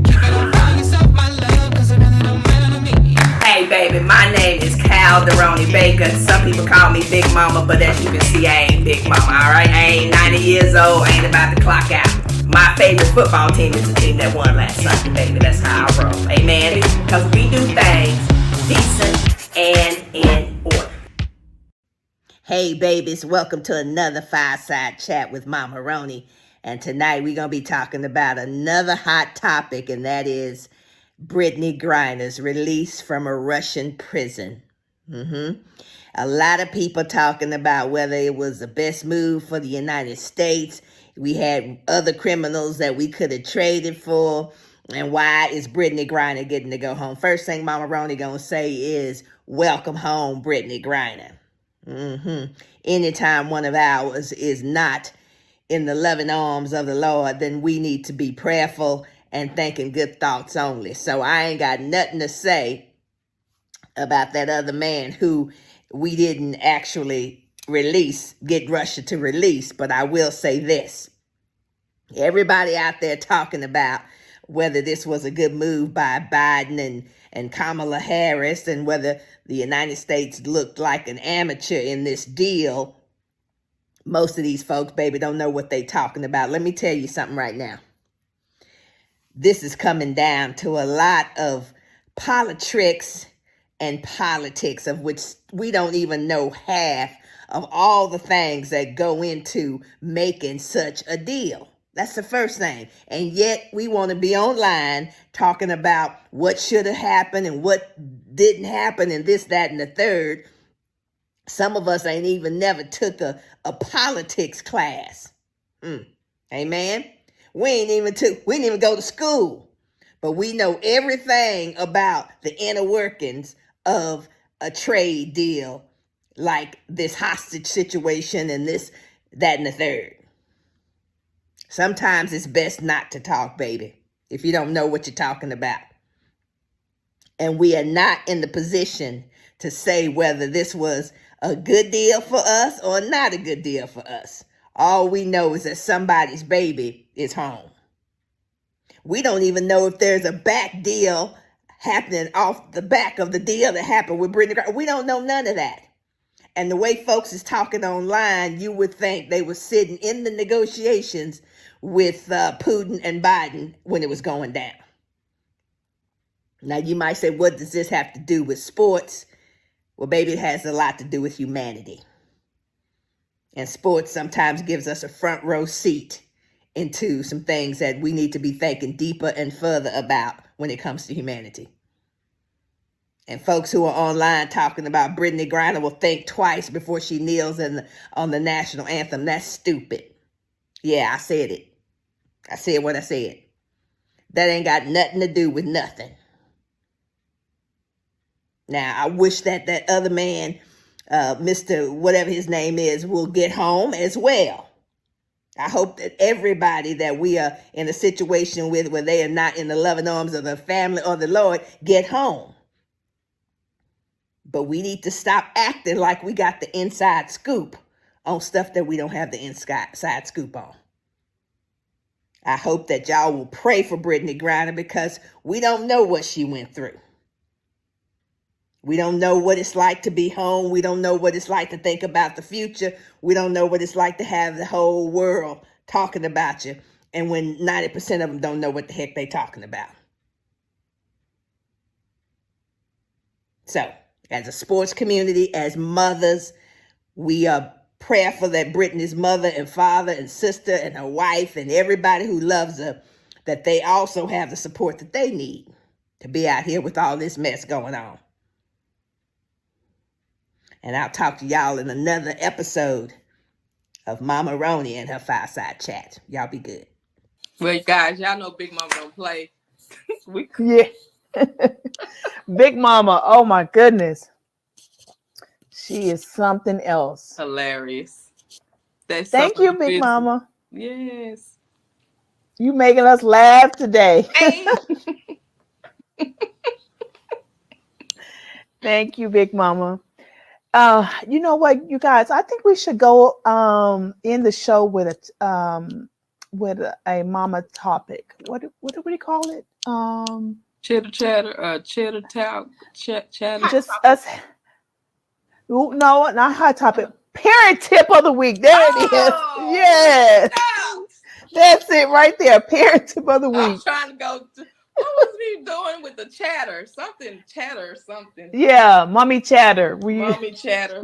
Keep it all for yourself, my love, 'cause it really don't matter to me. Hey baby, my name is Calderoni Baker. Some people call me Big Mama, but as you can see, I ain't Big Mama, alright? I ain't 90 years old, I ain't about to clock out. My favorite football team is the team that won last Sunday, baby. That's how I roll. Amen? Because we do things decent and in order. Hey babies, welcome to another Fireside Chat with Mama Roni. And tonight we're going to be talking about another hot topic, and that is Brittany Griner's release from a Russian prison. A lot of people talking about whether it was the best move for the United States. We had other criminals that we could have traded for. And why is Brittany Griner getting to go home? First thing Mama Roni gonna say is, welcome home, Brittany Griner. Anytime one of ours is not in the loving arms of the Lord, then we need to be prayerful and thinking good thoughts only. So I ain't got nothing to say about that other man who we didn't actually get Russia to release, but I will say this. Everybody out there talking about whether this was a good move by Biden and Kamala Harris and whether the United States looked like an amateur in this deal, most of these folks, baby, don't know what they talking about. Let me tell you something right now. This is coming down to a lot of politics and politics, of which we don't even know half of all the things that go into making such a deal. That's the first thing. And yet we want to be online talking about what should have happened and what didn't happen and this, that, and the third. Some of us ain't even never took a politics class. Amen. We didn't even go to school, but we know everything about the inner workings of a trade deal like this hostage situation and this, that, and the third. Sometimes it's best not to talk, baby, if you don't know what you're talking about. And we are not in the position to say whether this was a good deal for us or not a good deal for us. All we know is that somebody's baby is home. We don't even know if there's a back deal happening off the back of the deal that happened with Brittany Griner. We don't know none of that. And the way folks is talking online, you would think they were sitting in the negotiations with Putin and Biden when it was going down. Now, you might say, what does this have to do with sports? Well, baby, it has a lot to do with humanity. And sports sometimes gives us a front row seat into some things that we need to be thinking deeper and further about when it comes to humanity. And folks who are online talking about Brittany Griner will think twice before she kneels on the national anthem. That's stupid. Yeah, I said it. I said what I said. That ain't got nothing to do with nothing. Now, I wish that other man, Mr. whatever his name is, will get home as well. I hope that everybody that we are in a situation with where they are not in the loving arms of the family or the Lord get home. But we need to stop acting like we got the inside scoop on stuff that we don't have the inside scoop on. I hope that y'all will pray for Brittany Griner because we don't know what she went through. We don't know what it's like to be home. We don't know what it's like to think about the future. We don't know what it's like to have the whole world talking about you. And when 90% of them don't know what the heck they're talking about. So, as a sports community, as mothers, we are prayerful that Brittany's mother and father and sister and her wife and everybody who loves her, that they also have the support that they need to be out here with all this mess going on. And I'll talk to y'all in another episode of Mama Roni and her Fireside Chat. Y'all be good. Well, guys, y'all know Big Mama don't play. Yeah. Big Mama, oh my goodness. She is something else. Hilarious. That's Thank you, Big Mama. Yes. You making us laugh today. Hey. Thank you, Big Mama. You know what, you guys? I think we should go in the show with a mama topic. What do we call it? Chitter chatter, chitter talk, chatter. Just us. No, not hot topic. Parent tip of the week. There it is. Yes. No. That's it right there. Parent tip of the I week. was trying to go to, what was he doing with the chatter? Something. Yeah, mommy chatter. Mommy chatter.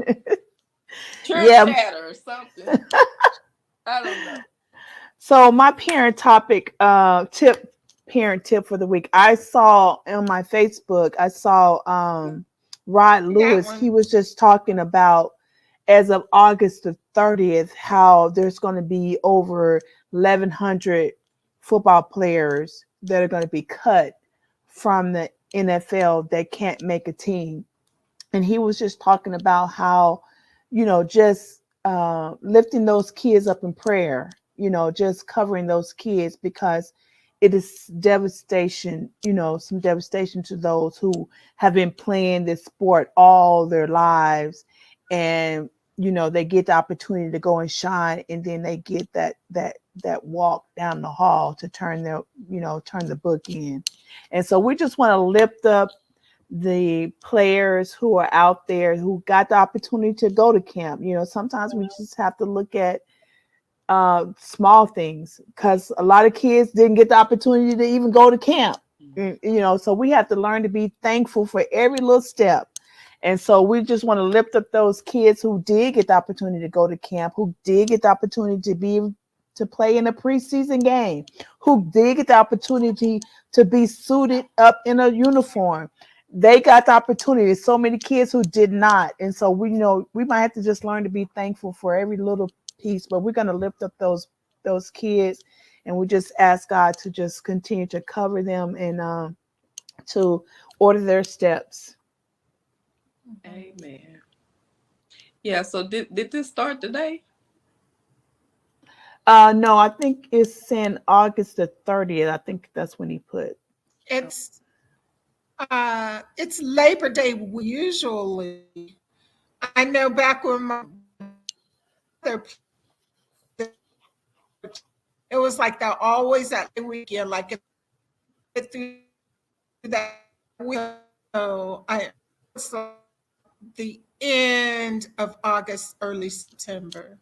Yeah. Chatter or something. I don't know. So my parent tip for the week. I saw on my Facebook, Rod Lewis. He was just talking about, as of August the 30th, how there's going to be over 1,100 football players that are going to be cut from the NFL that can't make a team. And he was just talking about how, just lifting those kids up in prayer, just covering those kids, because it is devastation, some devastation to those who have been playing this sport all their lives. And, they get the opportunity to go and shine, and then they get that walk down the hall to turn the book in. And so we just want to lift up the players who are out there who got the opportunity to go to camp. Sometimes we just have to look at small things, because a lot of kids didn't get the opportunity to even go to camp. So we have to learn to be thankful for every little step. And so we just want to lift up those kids who did get the opportunity to go to camp, who did get the opportunity to play in a preseason game, who did get the opportunity to be suited up in a uniform. They got the opportunity. So many kids who did not. And so we might have to just learn to be thankful for every little piece, but we're going to lift up those kids, and we just ask God to just continue to cover them and to order their steps. Amen. Yeah, so did this start today? No, I think it's in August the 30th. I think that's when he put. It's Labor Day usually. I know back when my mother, it was like that always that weekend, like through that will. It's like the end of August, early September.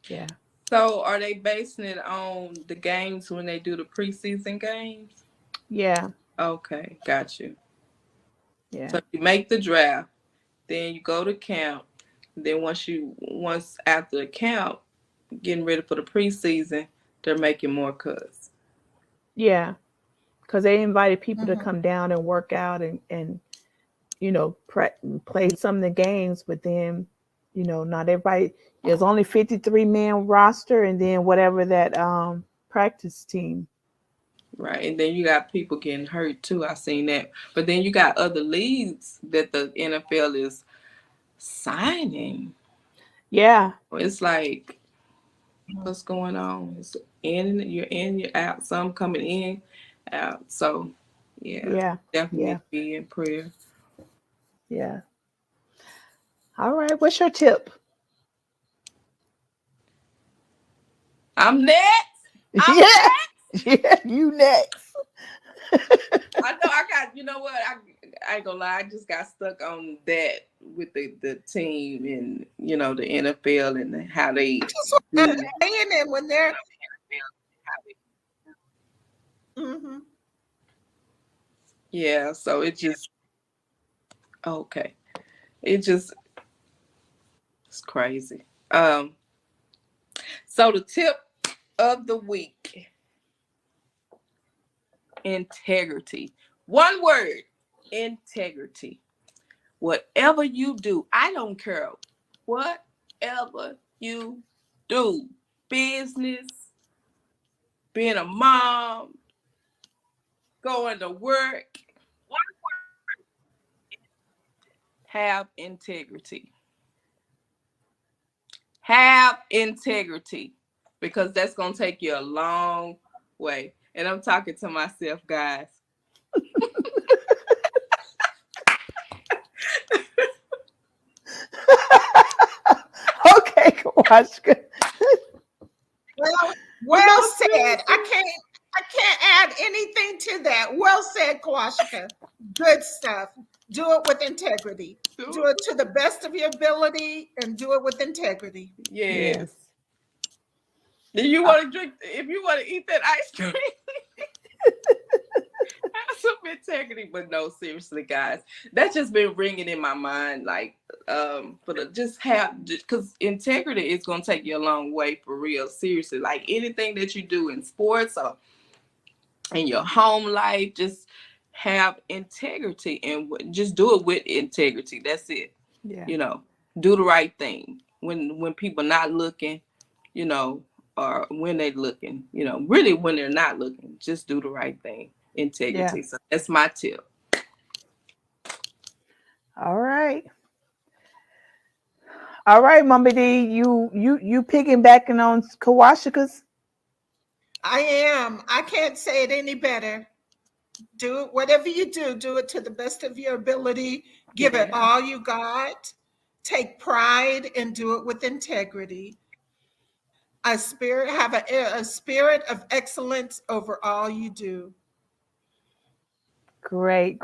Yeah. So are they basing it on the games when they do the preseason games? Yeah. Okay, got you. Yeah. So you make the draft, then you go to camp. Then once after the camp, getting ready for the preseason, they're making more cuts. Yeah. Because they invited people to Mhm. come down and work out and play some of the games, but then not everybody. There's only 53-man roster, and then whatever that practice team. Right, and then you got people getting hurt too. I seen that, but then you got other leagues that the NFL is signing. Yeah. It's like, what's going on? It's you're in, you're out. Some coming in, out. So, Yeah. definitely Yeah. need to be in prayer. Yeah. All right. What's your tip? I'm next. Yeah. Yeah. You next. I know I got. You know what? I ain't gonna lie. I just got stuck on that with the team and the NFL and how they. Just playing them when they're. Mm-hmm. Yeah. So it just. Okay. It's crazy. So the tip of the week: integrity. One word: integrity. Whatever you do, I don't care. Whatever you do, business, being a mom, going to work, have integrity. Have integrity, because that's going to take you a long way. And I'm talking to myself, guys. Okay, Kawashka. Well said. I can't add anything to that. Well said, Kawashka. Good stuff. Do it with integrity. Do it to the best of your ability and do it with integrity. Yes. Do you want to drink? If you want to eat that ice cream, have some integrity. But no, seriously, guys, that's just been ringing in my mind. Like, because integrity is gonna take you a long way, for real. Seriously, like anything that you do in sports or in your home life, just have integrity and just do it with integrity. That's it. Yeah. Do the right thing when people not looking, or when they looking, really when they're not looking, just do the right thing. Integrity. Yeah. So that's my tip. All right. All right, Mama D, you piggybacking on Kawashika's? I am. I can't say it any better. Do it, whatever you do it to the best of your ability. Give it all you got. Take pride and do it with integrity. Have a spirit of excellence over all you do. Great.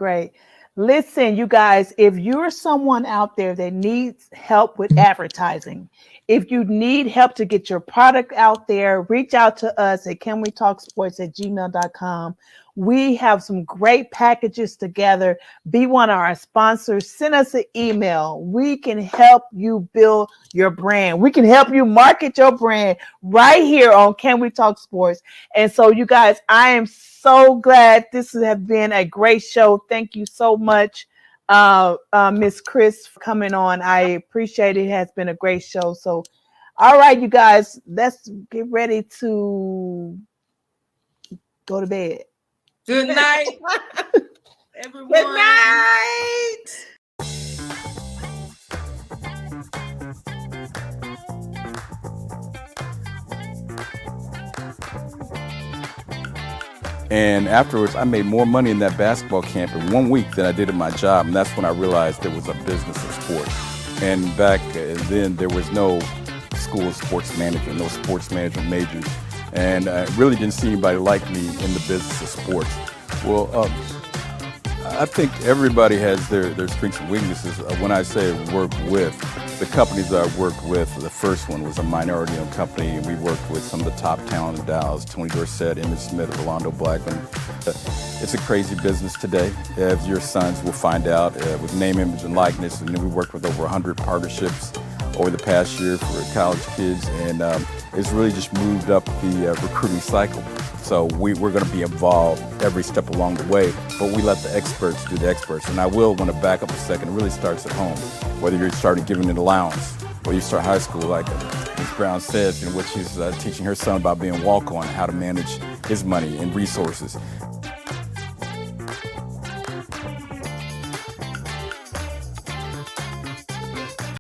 Listen, you guys, if you're someone out there that needs help with advertising, if you need help to get your product out there, reach out to us at canwetalksports@gmail.com. We have some great packages together. Be one of our sponsors. Send us an email. We can help you build your brand. We can help you market your brand right here on Can We Talk Sports. And so, you guys, I am so glad this has been a great show. Thank you so much, Miss Chris, for coming on. I appreciate it. It has been a great show. So, all right, you guys, let's get ready to go to bed. Good night, everyone. Good night. And afterwards, I made more money in that basketball camp in 1 week than I did in my job. And that's when I realized there was a business of sport. And back then, there was no school of sports management, no sports management majors. And I really didn't see anybody like me in the business of sports. Well, I think everybody has their strengths and weaknesses. When I say work with, the companies that I worked with, the first one was a minority-owned company, and we worked with some of the top talent in Dallas, Tony Dorsett, Emmitt Smith, Rolando Blackman. It's a crazy business today, as your sons will find out, with name, image, and likeness. And then we worked with over 100 partnerships over the past year for college kids, and it's really just moved up the recruiting cycle. So we're going to be involved every step along the way, but we let the experts do the experts. And I will want to back up a second. It really starts at home. Whether you're starting giving an allowance, or you start high school, like Ms. Brown says, what she's teaching her son about being walk-on, how to manage his money and resources.